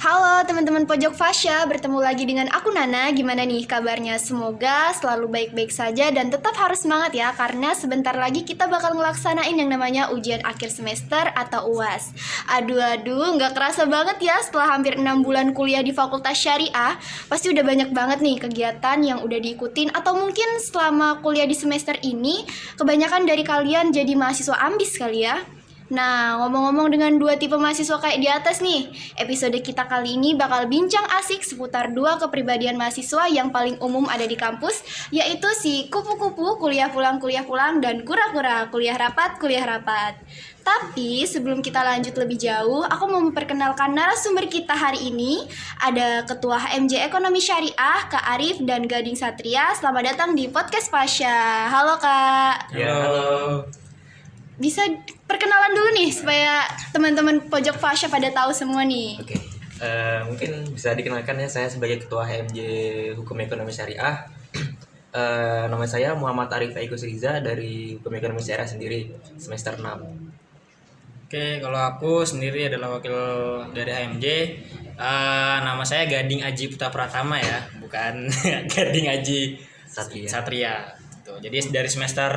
Halo teman-teman Pojok Fasya, bertemu lagi dengan aku Nana. Gimana nih kabarnya? Semoga selalu baik-baik saja dan tetap harus semangat ya, karena sebentar lagi kita bakal ngelaksanain yang namanya ujian akhir semester atau UAS. Aduh, nggak kerasa banget ya setelah hampir 6 bulan kuliah di Fakultas Syariah. Pasti udah banyak banget nih kegiatan yang udah diikutin, atau mungkin selama kuliah di semester ini kebanyakan dari kalian jadi mahasiswa ambis kali ya. Nah, ngomong-ngomong dengan dua tipe mahasiswa kayak di atas nih, episode kita kali ini bakal bincang asik seputar dua kepribadian mahasiswa yang paling umum ada di kampus, yaitu si kupu-kupu kuliah pulang, dan kura-kura kuliah rapat. Tapi sebelum kita lanjut lebih jauh, aku mau memperkenalkan narasumber kita hari ini. Ada Ketua HMJ Ekonomi Syariah, Kak Arif dan Gading Satria. Selamat datang di Podcast Fasya. Halo Kak. Ya, halo. Bisa perkenalan dulu nih supaya teman-teman Pojok Fasya pada tahu semua nih. Oke, mungkin bisa dikenalkan ya, saya sebagai Ketua HMJ Hukum Ekonomi Syariah. Nama saya Muhammad Arif Aikus Riza dari Hukum Ekonomi Syariah sendiri, semester 6. Oke, kalau aku sendiri adalah wakil dari HMJ. Nama saya Gading Aji Putra Pratama ya, bukan Gading Aji Satria. Tuh, jadi dari semester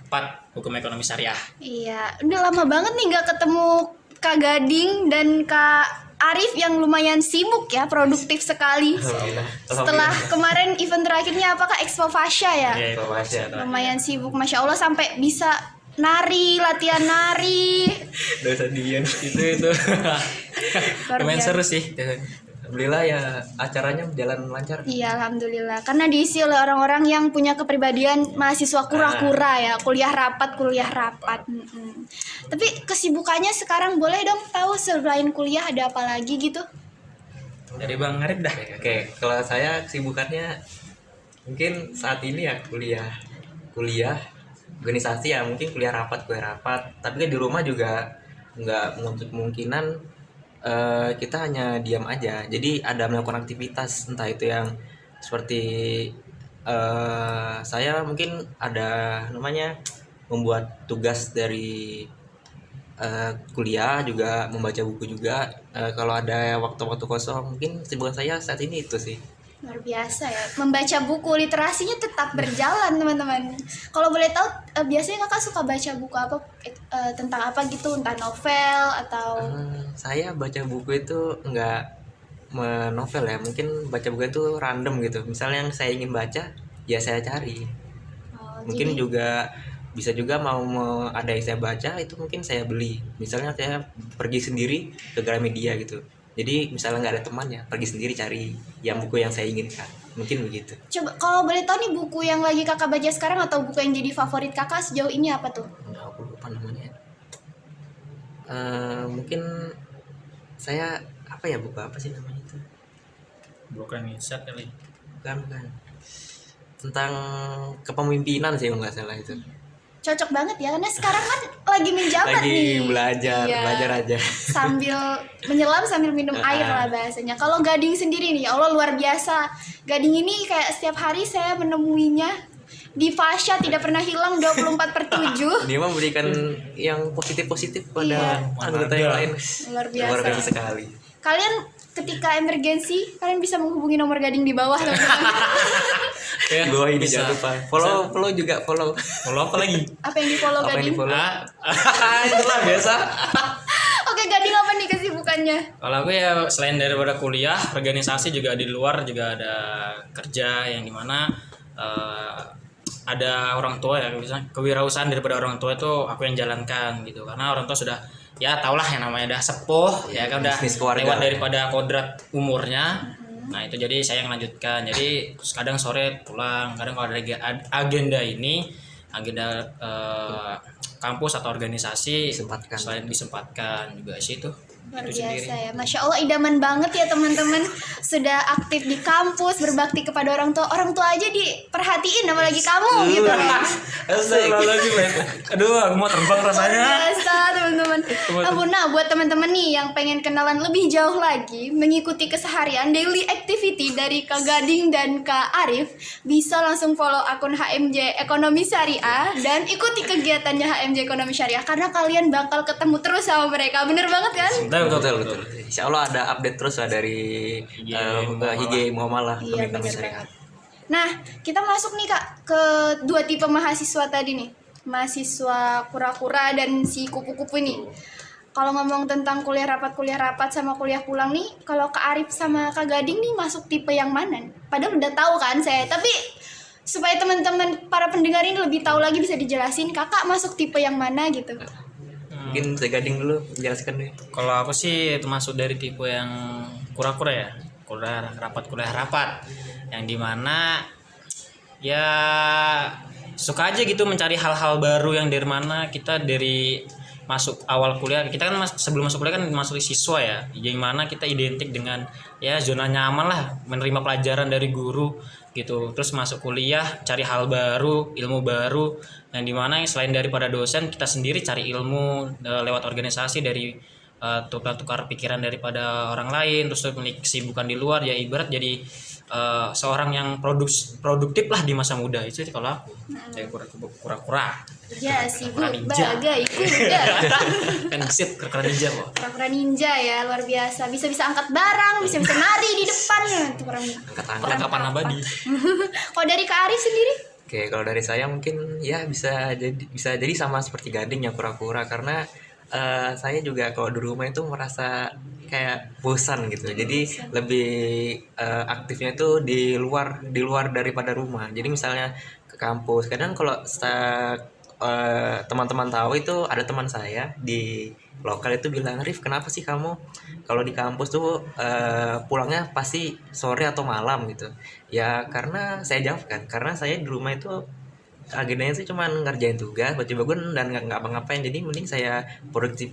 4 Hukum Ekonomi Syariah. Iya, udah lama banget nih nggak ketemu Kak Gading dan Kak Arif yang lumayan sibuk ya, produktif sekali. Setelah kemarin event terakhirnya apakah Expo Fasya ya? Iya, Expo Fasya. Lumayan sibuk, Masya Allah, sampai bisa nari, latihan nari. Dosa Dian. Itu. Lumayan seru sih. Alhamdulillah ya, acaranya berjalan lancar. Iya, alhamdulillah. Karena diisi oleh orang-orang yang punya kepribadian mahasiswa kura-kura ya, kuliah rapat. Tapi kesibukannya sekarang boleh dong tahu selain kuliah ada apa lagi gitu? Dari Bang Arif dah. Oke, kalau saya kesibukannya mungkin saat ini ya kuliah organisasi ya, mungkin kuliah rapat. Tapi kan di rumah juga nggak menutup kemungkinan kita hanya diam aja. Jadi ada melakukan aktivitas, entah itu yang seperti saya mungkin ada namanya membuat tugas dari kuliah, juga membaca buku juga. Kalau ada waktu-waktu kosong, mungkin kesibukan saya saat ini itu sih. Luar biasa ya, membaca buku, literasinya tetap berjalan teman-teman. Kalau boleh tahu, biasanya kakak suka baca buku apa, tentang apa gitu, entah novel atau... Saya baca buku itu nggak novel ya, mungkin baca buku itu random gitu. Misalnya yang saya ingin baca, ya saya cari. Mungkin jadi... juga bisa juga mau ada yang saya baca, itu mungkin saya beli. Misalnya saya pergi sendiri ke Gramedia gitu. Jadi misalnya nggak ada temannya, pergi sendiri cari yang buku yang saya inginkan. Mungkin begitu. Coba kalau boleh tahu nih, buku yang lagi kakak baca sekarang atau buku yang jadi favorit kakak sejauh ini apa tuh? Aku lupa namanya. Mungkin saya buku apa sih namanya itu? Bukan Insight kali. Bukan. Tentang kepemimpinan sih kalau nggak salah itu. Cocok banget ya, karena sekarang kan lagi menjabat nih. Belajar aja. Sambil menyelam sambil minum air lah bahasanya. Kalau Gading sendiri nih, ya Allah luar biasa. Gading ini kayak setiap hari saya menemuinya di Fasya, tidak pernah hilang 24/7. Dia memberikan yang positif pada anggota yang lain. Luar Luar biasa biasa. sekali. Kalian ketika emergensi, kalian bisa menghubungi nomor Gading di bawah teman-teman. Ya, Gua ini bisa. jangan lupa. Follow juga. Follow apa lagi? Apa yang di follow Apa yang Gading? di-follow? Itulah biasa. Oke, Gading apa nih kesibukannya? Kalau aku ya selain daripada kuliah, organisasi juga di luar juga ada kerja yang dimana ada orang tua ya, misalnya kewirausahaan daripada orang tua itu aku yang jalankan gitu, karena orang tua sudah ya taulah yang namanya udah sepuh ya kan, udah lewat daripada kodrat umurnya. Nah itu jadi saya yang lanjutkan, jadi kadang sore pulang, kadang kalau ada agenda kampus atau organisasi selain disempatkan juga sih itu. Luar biasa ya, Masya Allah, idaman banget ya teman-teman. Sudah aktif di kampus, berbakti kepada orang tua aja diperhatiin, apalagi kamu gitu. Aduh, aku mau terbang rasanya. Luar biasa teman-teman. Nah, buat teman-teman nih yang pengen kenalan lebih jauh lagi, mengikuti keseharian daily activity dari Kak Gading dan Kak Arif, bisa langsung follow akun HMJ Ekonomi Syariah dan ikuti kegiatannya HMJ Ekonomi Syariah, karena kalian bakal ketemu terus sama mereka. Bener banget kan? Betul. Insya Allah ada update terus lah dari IG Muamalah Iya, Pemikiran bener Masyarakat. banget. Nah, kita masuk nih Kak ke dua tipe mahasiswa tadi nih. Mahasiswa kura-kura dan si kupu-kupu ini. Kalau ngomong tentang kuliah rapat sama kuliah pulang nih, kalau Kak Arif sama Kak Gading nih masuk tipe yang mana? Padahal udah tahu kan saya, tapi supaya teman-teman para pendengar ini lebih tahu lagi bisa dijelasin Kakak masuk tipe yang mana gitu. Mungkin saya Gading dulu menjelaskan deh. Kalau aku sih termasuk dari tipe yang kura-kura ya, kuliah rapat, yang dimana ya suka aja gitu mencari hal-hal baru yang dari mana kita dari masuk awal kuliah. Kita kan sebelum masuk kuliah kan masuk siswa ya, yang mana kita identik dengan ya zona nyaman lah, menerima pelajaran dari guru gitu. Terus masuk kuliah cari hal baru, ilmu baru, yang dimana selain daripada dosen kita sendiri cari ilmu lewat organisasi dari tukar-tukar pikiran daripada orang lain, terus memiliki kesibukan di luar, ya ibarat jadi seorang yang produktif lah di masa muda. Itu kalau aku dari kura-kura Ya sibuk ninja. bagai kuda. Kan sip kura ninja kok. Kura-kura ninja ya, luar biasa. Bisa-bisa angkat barang, bisa-bisa nari di depannya tuh orang. Perlengkapan abadi. Kalau dari Kak Arif sendiri? Oke, kalau dari saya mungkin ya bisa jadi sama seperti Gading ya, kura-kura, karena saya juga kalau di rumah itu merasa kayak bosan gitu. Jadi lebih aktifnya itu di luar daripada rumah. Jadi misalnya ke kampus. Kadang kalau teman-teman tahu itu ada teman saya di lokal itu bilang, "Rif, kenapa sih kamu kalau di kampus tuh pulangnya pasti sore atau malam gitu?" Ya karena saya jawab kan, karena saya di rumah itu agendanya sih cuman ngerjain tugas, baca buku dan nggak ngapain. Jadi mending saya produktif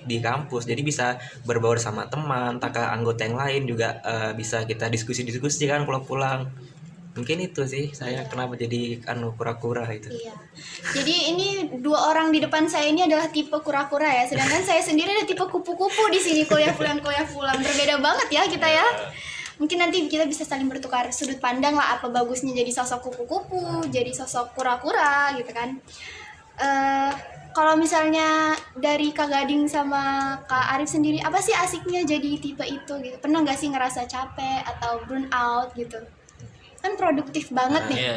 di kampus. Jadi bisa berbaur sama teman, tak anggota yang lain juga, bisa kita diskusi kan kalau pulang. Mungkin itu sih saya kenapa jadi kura-kura itu. Iya. Jadi ini dua orang di depan saya ini adalah tipe kura-kura ya, sedangkan saya sendiri ada tipe kupu-kupu di sini kuliah pulang. Berbeda banget ya kita ya. Mungkin nanti kita bisa saling bertukar sudut pandang lah, apa bagusnya jadi sosok kupu-kupu, jadi sosok kura-kura gitu kan. Kalau misalnya dari Kak Gading sama Kak Arif sendiri, apa sih asiknya jadi tipe itu gitu? Pernah nggak sih ngerasa capek atau burn out gitu? Kan produktif banget nih. Iya.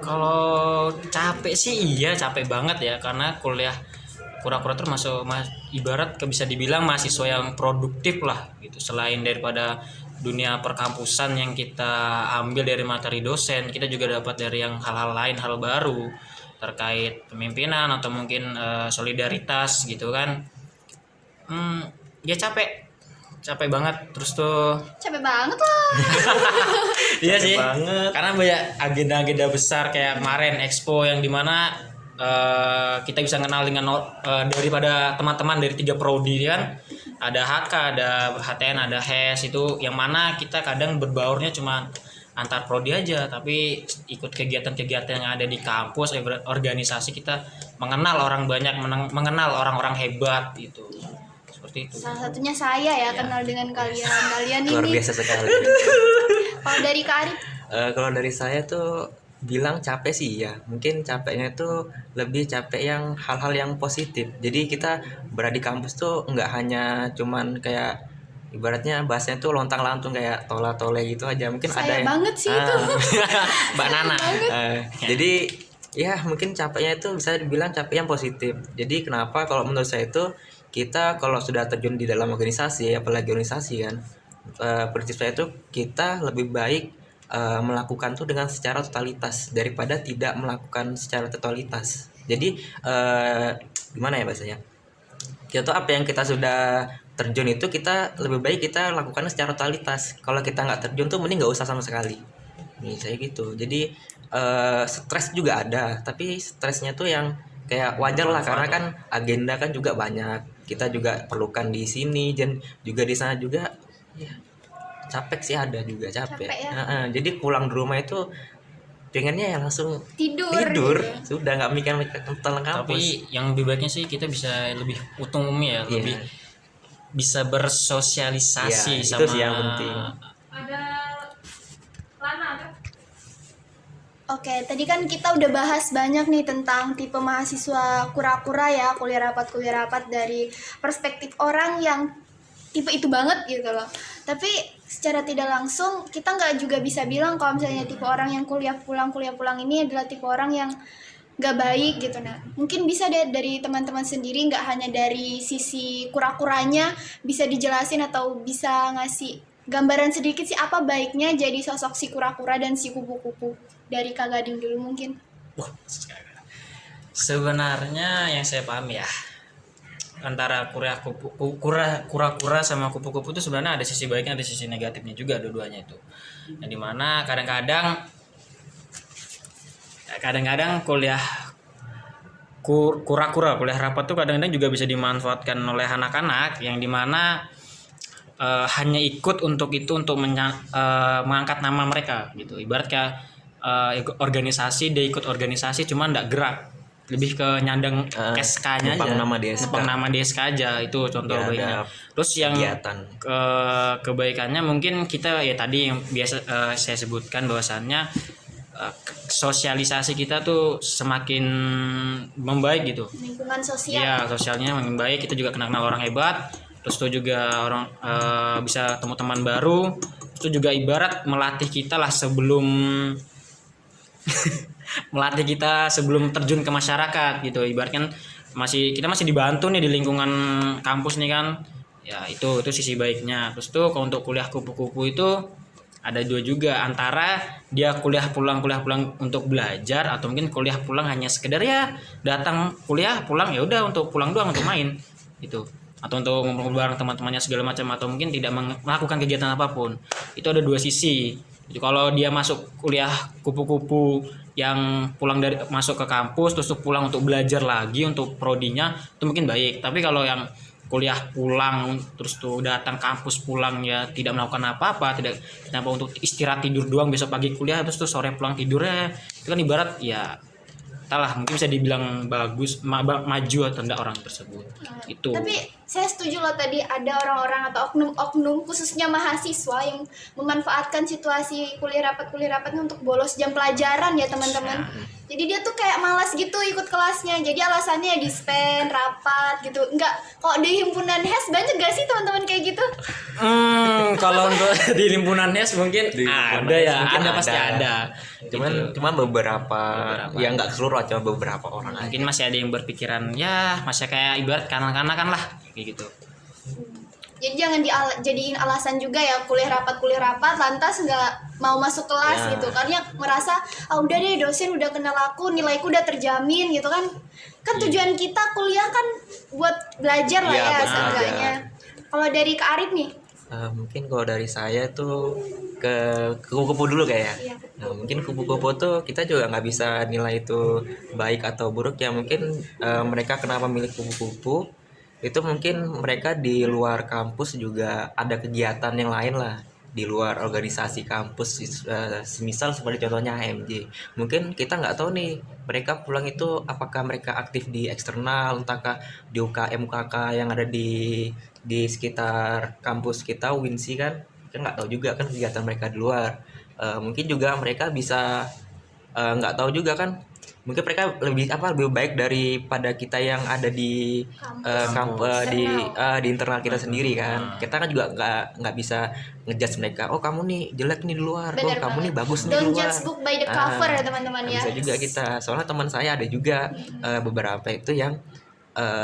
Kalau capek sih iya capek banget ya, karena kuliah kura-kura termasuk ibarat bisa dibilang mahasiswa yang produktif lah gitu. Selain daripada dunia perkampusan yang kita ambil dari materi dosen, kita juga dapat dari yang hal-hal lain, hal baru terkait pemimpinan atau mungkin solidaritas gitu kan. Ya capek banget, terus tuh Capek banget lah. iya sih banget. karena banyak agenda-agenda besar kayak kemarin Expo yang dimana kita bisa kenal dengan daripada teman-teman dari 3 prodi kan, ada HK, ada HTN, ada HES, itu yang mana kita kadang berbaurnya cuma antar prodi aja, tapi ikut kegiatan-kegiatan yang ada di kampus, organisasi, kita mengenal orang banyak, mengenal orang-orang hebat gitu. Seperti itu. Salah satunya saya ya, kenal dengan kalian Luar ini. biasa sekali. Kalau dari Kak Arif? Kalau dari saya tuh bilang capek sih ya, mungkin capeknya itu lebih capek yang hal-hal yang positif. Jadi kita berada di kampus tuh nggak hanya cuman kayak ibaratnya bahasanya tuh lontang-lantung kayak tola-tole gitu aja. Mungkin Saya ada banget sih itu. Mbak Nana. Jadi ya mungkin capeknya itu bisa dibilang capek yang positif. Jadi kenapa kalau menurut saya itu kita kalau sudah terjun di dalam organisasi, apalagi organisasi kan, prinsip saya itu kita lebih baik melakukan tuh dengan secara totalitas daripada tidak melakukan secara totalitas. Jadi gimana ya bahasanya? Kita tuh apa yang kita sudah terjun itu kita lebih baik kita lakukan secara totalitas. Kalau kita nggak terjun tuh mending nggak usah sama sekali. Nih saya gitu. Jadi stres juga ada, tapi stresnya tuh yang kayak wajar lah karena kan agenda kan juga banyak. Kita juga perlukan di sini dan juga di sana juga. Ya, capek sih ada juga capek. Ya? Jadi pulang di rumah itu pengennya ya langsung tidur gitu. Sudah nggak mikir tentang kampus. Tapi yang lebih baiknya sih kita bisa lebih utuh ya, lebih bisa bersosialisasi sama itu sih yang penting. Ada Lana ada? Oke, tadi kan kita udah bahas banyak nih tentang tipe mahasiswa kura-kura ya, kuliah rapat dari perspektif orang yang tipe itu banget gitu loh. Tapi secara tidak langsung kita nggak juga bisa bilang kalau misalnya tipe orang yang kuliah pulang ini adalah tipe orang yang nggak baik gitu. Nah, mungkin bisa deh dari teman-teman sendiri, nggak hanya dari sisi kura-kuranya, bisa dijelasin atau bisa ngasih gambaran sedikit sih apa baiknya jadi sosok si kura-kura dan si kupu-kupu. Dari Kak Gading dulu mungkin. Wah, sebenarnya yang saya pahami ya, antara kura-kura sama kupu-kupu itu sebenarnya ada sisi baiknya, ada sisi negatifnya juga dua-duanya itu. Yang dimana kadang-kadang kuliah kuliah rapat tuh kadang-kadang juga bisa dimanfaatkan oleh anak-anak yang dimana hanya ikut untuk mengangkat nama mereka gitu. Ibarat kayak organisasi, dia ikut organisasi cuma nggak gerak, lebih ke nyandang SK-nya aja, numpang nama di SK aja, itu contoh baiknya. Terus yang kebaikannya mungkin kita ya tadi yang biasa saya sebutkan bahwasannya sosialisasi kita tuh semakin membaik gitu. Lingkungan sosial. Iya, sosialnya makin baik, kita juga kenal orang hebat. Terus itu juga orang bisa temu teman baru. Itu juga ibarat melatih kita lah sebelum terjun ke masyarakat gitu. Ibaratkan kita masih dibantu nih di lingkungan kampus nih kan. Ya itu sisi baiknya. Terus tuh kalau untuk kuliah kupu-kupu itu ada dua juga, antara dia kuliah pulang untuk belajar, atau mungkin kuliah pulang hanya sekedar ya datang kuliah pulang ya udah untuk pulang doang, untuk main gitu, atau untuk ngumpul bareng teman-temannya segala macam, atau mungkin tidak melakukan kegiatan apapun. Itu ada dua sisi. Jadi kalau dia masuk kuliah kupu-kupu yang masuk ke kampus terus pulang untuk belajar lagi untuk prodinya, itu mungkin baik. Tapi kalau yang kuliah pulang terus tuh datang kampus pulang ya tidak melakukan apa-apa, tidak untuk istirahat tidur doang, besok pagi kuliah terus tuh sore pulang tidurnya, itu kan ibarat ya entahlah, mungkin bisa dibilang bagus maju atau enggak orang tersebut. Itu. Tapi saya setuju loh, tadi ada orang-orang atau oknum khususnya mahasiswa yang memanfaatkan situasi kuliah rapatnya untuk bolos jam pelajaran ya teman-teman. Jadi dia tuh kayak malas gitu ikut kelasnya. Jadi alasannya ya dispen, rapat gitu. Enggak, kok di himpunan HES banyak gak sih teman-teman kayak gitu? Kalau untuk di himpunan HES mungkin ada pasti ada. Cuman beberapa. Ya nggak keseluruhan, cuma beberapa orang. Mungkin masih ada yang berpikiran ya masih kayak ibarat kanak-kanakan lah kayak gitu. Jadi jangan jadiin alasan juga ya kuliah rapat lantas nggak mau masuk kelas gitu, karena merasa udah deh dosen udah kenal aku, nilaiku udah terjamin gitu kan tujuan kita kuliah kan buat belajar lah ya seenggaknya. Kalau dari Kak Arif nih, mungkin kalau dari saya tuh ke kupu-kupu dulu kayak ya. Nah, mungkin kupu-kupu tuh kita juga nggak bisa nilai itu baik atau buruk ya. Mungkin mereka kenapa milih kupu-kupu itu mungkin mereka di luar kampus juga ada kegiatan yang lain lah di luar organisasi kampus, semisal seperti contohnya HMJ. Mungkin kita nggak tahu nih mereka pulang itu apakah mereka aktif di eksternal, entahkah di UKM UKK yang ada di sekitar kampus kita Winsi kan nggak tahu juga kan kegiatan mereka di luar. Mungkin juga mereka bisa nggak tahu juga kan, mungkin mereka lebih baik daripada kita yang ada di di internal kita sendiri kan. Kita kan juga nggak bisa ngejudge mereka, oh kamu nih jelek nih di luar, kamu nih bagus nih di luar. Don't judge book by the cover ya teman-teman ya. Bisa juga kita, soalnya teman saya ada juga beberapa itu yang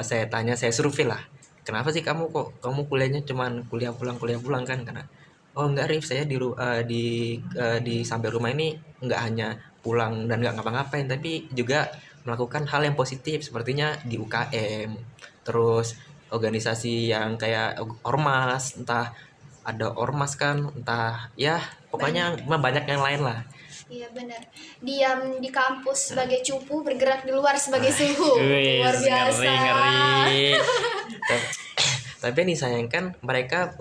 saya survei lah, kenapa sih kamu kuliahnya cuman kuliah pulang kan, karena oh enggak Rif, saya di sampai rumah ini enggak hanya pulang dan nggak ngapa-ngapain, tapi juga melakukan hal yang positif sepertinya di UKM, terus organisasi yang kayak ormas, entah ada ormas kan, entah ya pokoknya banyak yang lain lah. Iya benar, diam di kampus sebagai cupu, bergerak di luar sebagai suhu. Luar biasa. Ngeri. Tapi nih sayangkan mereka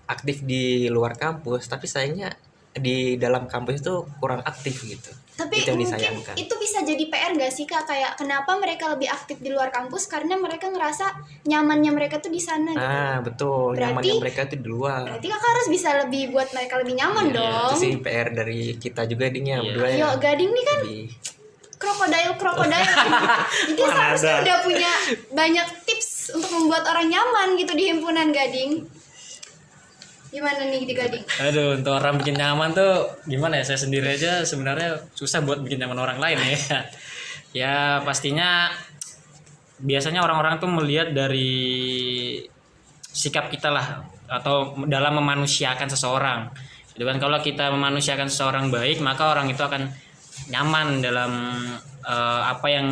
aktif di luar kampus, tapi sayangnya di dalam kampus itu kurang aktif gitu. Tapi Itu yang mungkin disayangkan. itu bisa jadi PR gak sih Kak? Kayak kenapa mereka lebih aktif di luar kampus? Karena mereka ngerasa nyamannya mereka tuh di sana gitu. Betul. Berarti- Nyamannya mereka tuh di luar. Berarti Kakak harus bisa lebih buat mereka lebih nyaman Itu dong. sih PR dari kita juga Dingnya Iya. berdua ya. Yo, Gading nih kan Lebih krokodil. Jadi seharusnya udah punya banyak tips untuk membuat orang nyaman gitu di himpunan Gading. Gimana nih di Gading? Aduh, untuk orang bikin nyaman tuh gimana ya? Saya sendiri aja sebenarnya susah buat bikin nyaman orang lain ya. Ya pastinya biasanya orang-orang tuh melihat dari sikap kita lah, atau dalam memanusiakan seseorang. Jadi kan kalau kita memanusiakan seseorang baik, maka orang itu akan nyaman dalam apa yang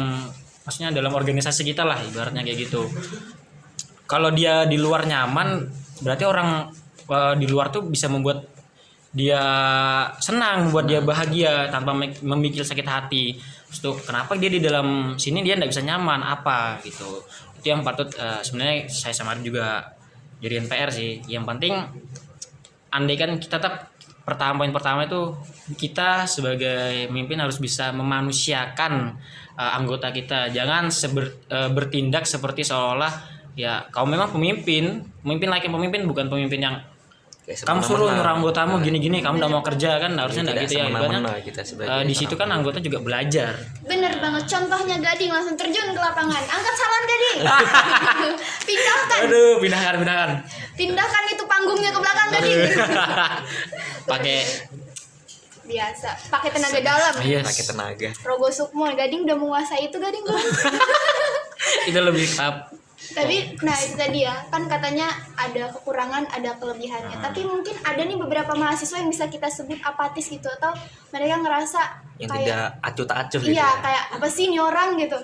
maksudnya dalam organisasi kita lah, ibaratnya kayak gitu. Kalau dia di luar nyaman, berarti orang di luar tuh bisa membuat dia senang, membuat dia bahagia tanpa memikir sakit hati. Terus tuh kenapa dia di dalam sini dia nggak bisa nyaman apa gitu. Itu yang patut sebenarnya saya sama juga jadiin PR sih. Yang penting andai kan kita tetap poin pertama itu kita sebagai pemimpin harus bisa memanusiakan anggota kita. Jangan bertindak seperti seolah ya kau memang pemimpin layaknya pemimpin, bukan pemimpin yang kayak kamu suruh semena-mena. nyuruh anggotamu gini-gini, kamu udah mau kerja kan, harusnya Tidak enggak gitu ya. semena-mena Ibaratnya kita sebagai di situ kan orang anggota juga belajar. Bener banget, contohnya Gading langsung terjun ke lapangan. Angkat salon Gading. Pindahkan. Aduh, pindahkan. Pindahkan itu panggungnya ke belakang Gading. Pakai Biasa, pakai tenaga dalam. yes. pakai tenaga. Rogo Sukmo, Gading udah menguasai itu Gading belum? Itu lebih tahap. Tapi, nah itu tadi ya, kan katanya ada kekurangan, ada kelebihannya. Tapi mungkin ada nih beberapa mahasiswa yang bisa kita sebut apatis gitu, atau mereka ngerasa Yang kayak, tidak acuh tak acuh gitu. iya kayak apa sih nih orang gitu,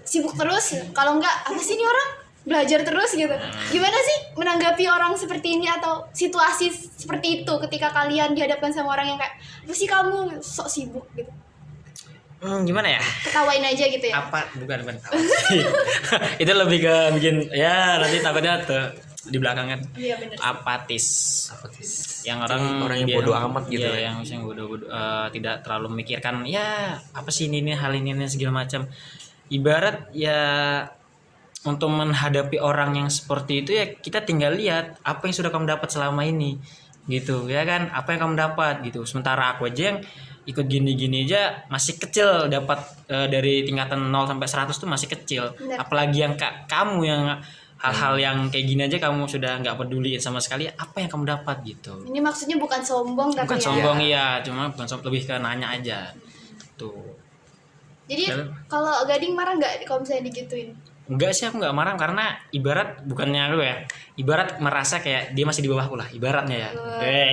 sibuk terus. Kalau enggak apa sih nih orang, belajar terus gitu. Gimana sih menanggapi orang seperti ini atau situasi seperti itu ketika kalian dihadapkan sama orang yang kayak apa sih kamu sok sibuk gitu? Gimana ya? Ketawain aja gitu ya. Apa? Bukan. Itu lebih ke bikin ya nanti takutnya tuh di belakang kan Iya benar. apatis. Yang orang yang bodoh amat gitu ya, ya. yang bodoh tidak terlalu memikirkan ya apa sih ini hal ini segala macam. Ibarat ya untuk menghadapi orang yang seperti itu ya kita tinggal lihat apa yang sudah kamu dapat selama ini gitu ya kan, apa yang kamu dapat gitu. Sementara aku aja yang ikut gini-gini aja masih kecil, dapat dari tingkatan 0 sampai 100 tuh masih kecil. Benar. Apalagi yang kamu yang hal-hal yang kayak gini aja kamu sudah nggak peduliin sama sekali, apa yang kamu dapat gitu. Ini maksudnya bukan sombong tapi Bukan ya. sombong iya, cuma bukan sombong, lebih ke nanya aja tuh. Jadi Dan- kalau Gading marah nggak kalau misalnya digituin? Enggak sih, aku nggak marah karena ibarat bukannya lu ya, ibarat merasa kayak dia masih di bawahku lah ibaratnya ya.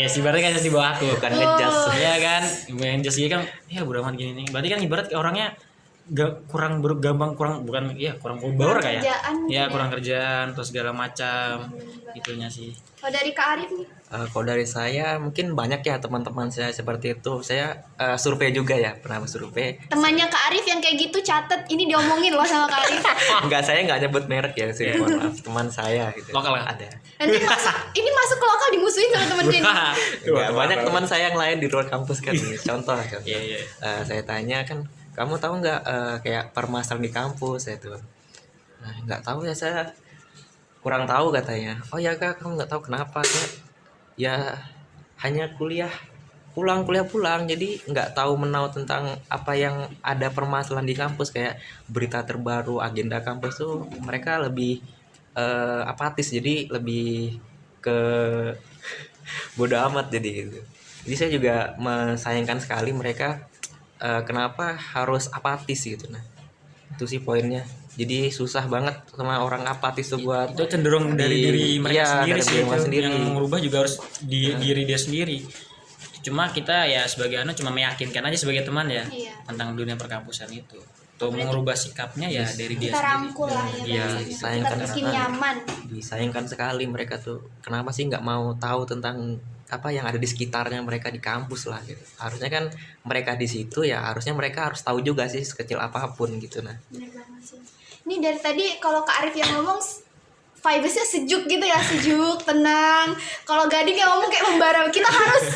Ibaratnya kayak di bawahku. Bukan ngejudge. Iya kan, ngejudge dia kan, ya bodo amat gini nih. Berarti kan ibarat orangnya kurang power kayak. kerjaan Ya mungkin kurang kerjaan terus segala macam itunya sih. Kalau dari Kak Arif nih, Kalau dari saya mungkin banyak ya teman-teman saya seperti itu. Saya survei juga ya, pernah survei. temannya Kak Arif yang kayak gitu catet, ini diomongin loh sama Kak Arif. Enggak, saya nggak nyebut merek ya sih, mohon maaf. Teman saya gitu. Lokal kan? Ada. Nanti ini masuk ke lokal dimusuhin sama temennya ini. Enggak, banyak teman saya yang lain di luar kampus kan. Contoh. Iya, iya. Saya tanya kan, kamu tahu nggak kayak permasalahan di kampus itu? Nah, nggak tahu ya, saya kurang tahu katanya. Oh ya kak, kamu nggak tahu kenapa? Kayak, ya hanya kuliah pulang, jadi nggak tahu menau tentang apa yang ada permasalahan di kampus, kayak berita terbaru, agenda kampus tuh mereka lebih apatis, jadi lebih ke bodoh amat jadi gitu. Jadi saya juga mensayangkan sekali mereka kenapa harus apatis gitu. Nah itu sih poinnya, jadi susah banget sama orang apatis tuh buat Itu cenderung dari diri mereka iya, sendiri dari sih diri mereka itu. sendiri. Yang merubah juga harus diri dia sendiri. Cuma kita ya sebagai anak cuma meyakinkan aja sebagai teman ya Iya. tentang dunia perkampusan itu. Untuk mengubah sikapnya ya dari dia Kita sendiri. rangkul lah ya. Iya, Kita disayangkan bikin karena- nyaman. disayangkan sekali mereka tuh, kenapa sih nggak mau tahu tentang apa yang ada di sekitarnya mereka di kampus lah gitu. Harusnya kan mereka di situ ya, harusnya mereka harus tahu juga sih sekecil apapun gitu. Nah Bener banget sih. Ini dari tadi kalau Kak Arif yang ngomong vibes-nya sejuk gitu ya, sejuk, tenang. Kalau Gading yang ngomong kayak membara, kita harus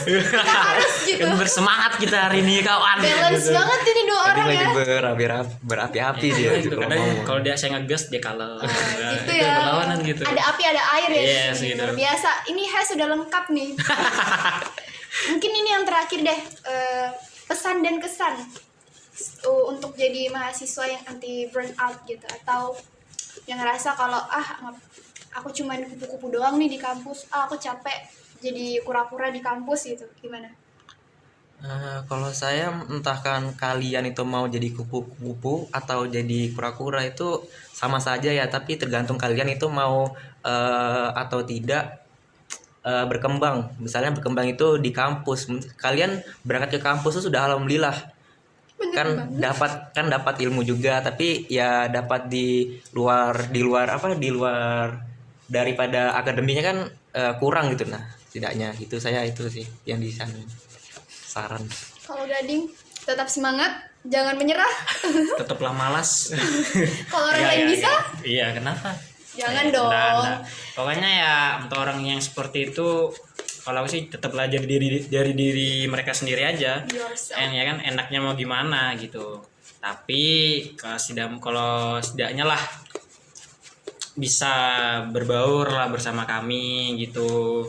gitu. Kan bersemangat kita hari ini kawan. Balance gitu. banget ini dua orang lagi ya. berapi-api dia Iya, gitu gitu. Kadang ngomong. kalau dia saya ngegas dia kalah. Gitu Itu ya. perlawanan gitu. Ada api, ada air ya. Yes, Ini gitu. luar biasa. Ini sudah lengkap nih. Mungkin ini yang terakhir deh. Pesan dan kesan untuk jadi mahasiswa yang anti burnout gitu, atau yang ngerasa kalau aku cuman kupu-kupu doang nih di kampus, aku capek jadi kura-kura di kampus gitu, gimana? Kalau saya entahkan kalian itu mau jadi kupu-kupu atau jadi kura-kura itu sama saja ya, tapi tergantung kalian itu mau atau tidak berkembang. Misalnya berkembang itu di kampus, kalian berangkat ke kampus itu sudah alhamdulillah. Bener banget. dapat ilmu juga, tapi ya dapat di luar daripada akademinya kan kurang gitu. Nah setidaknya itu saya itu sih yang di sana saran. Kalau Gading tetap semangat, jangan menyerah. Tetaplah malas. Kalau orang lain bisa, Iya, kenapa? jangan Ya, dong. enggak. Pokoknya ya untuk orang yang seperti itu, kalau aku sih tetaplah jadi diri mereka sendiri aja. Yourself. Ya kan enaknya mau gimana gitu. Tapi kalau setidaknya lah bisa berbaur lah bersama kami gitu.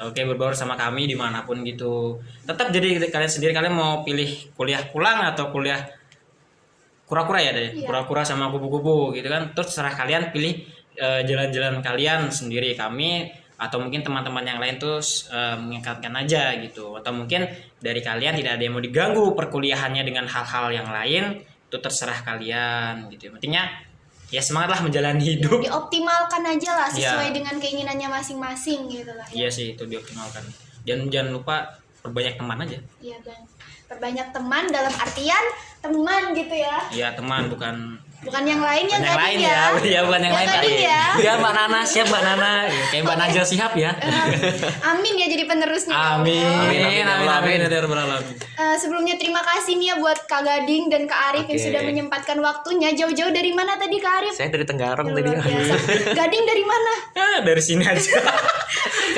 Oke, berbaur sama kami dimanapun gitu. Tetap jadi kalian sendiri. Kalian mau pilih kuliah pulang atau kuliah kura-kura ya deh, Iya. kura-kura sama kupu-kupu gitu kan. Terus terserah kalian pilih jalan-jalan kalian sendiri. Kami atau mungkin teman-teman yang lain tuh mengikatkan aja gitu. Atau mungkin dari kalian tidak ada yang mau diganggu perkuliahannya dengan hal-hal yang lain, itu terserah kalian gitu. Intinya ya semangatlah menjalani hidup. Dioptimalkan aja lah sesuai Iya. dengan keinginannya masing-masing gitu lah ya. Iya sih, itu dioptimalkan. Jangan lupa perbanyak teman aja. Iya Bang. Perbanyak teman dalam artian teman gitu ya. Iya, teman bukan Bukan yang lain yang yang Gading lain ya. Iya, bukan yang lain Gading tadi. ya. Iya, Mbak Nana, siap Mbak Nana. Ya, kayak Mbak Najwa Shihab ya. Amin ya jadi penerusnya. Amin. Amin, amin, amin. Ya Rabbal alamin. Sebelumnya terima kasih nih ya buat Kak Gading dan Kak Arif yang Oke. sudah menyempatkan waktunya. Jauh-jauh dari mana tadi Kak Arif? Saya dari Tenggarong Ya, tadi. luar biasa. Gading dari mana? Dari sini aja.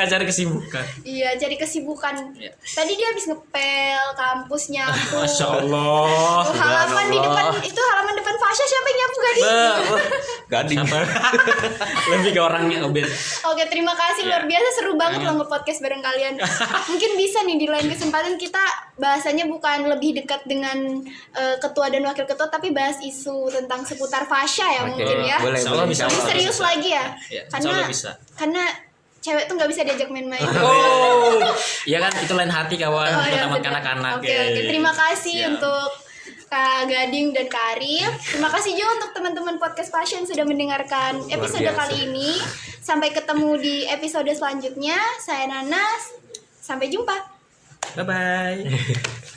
Kan cari kesibukan. Iya, cari kesibukan. Iya. Tadi dia habis ngepel, kampus nyapu. Masya Allah. Tuh, halaman di depan itu halaman depan Fasya siapa yang nyapu Gading? Gading. Lebih ke orangnya obet. Oke, terima kasih luar biasa, seru banget Iya. loh nge-podcast bareng kalian. Mungkin bisa nih di lain kesempatan kita bahasanya bukan lebih dekat dengan ketua dan wakil ketua, tapi bahas isu tentang seputar Fasya ya Oke, mungkin ya. boleh, Insya Allah boleh. bisa. Lebih serius Bisa. lagi ya. Ya, insya Allah bisa. Karena cewek tuh nggak bisa diajak main-main. Oh, iya kan itu lain hati kawan, Oh, bukan iya, tamat bener. kanak-kanak. Oke, terima kasih Siap. untuk Kak Gading dan Kak Arif. Terima kasih juga untuk teman-teman podcast Fashion yang sudah mendengarkan episode biasa. kali ini. Sampai ketemu di episode selanjutnya. Saya Nanas. Sampai jumpa. Bye bye.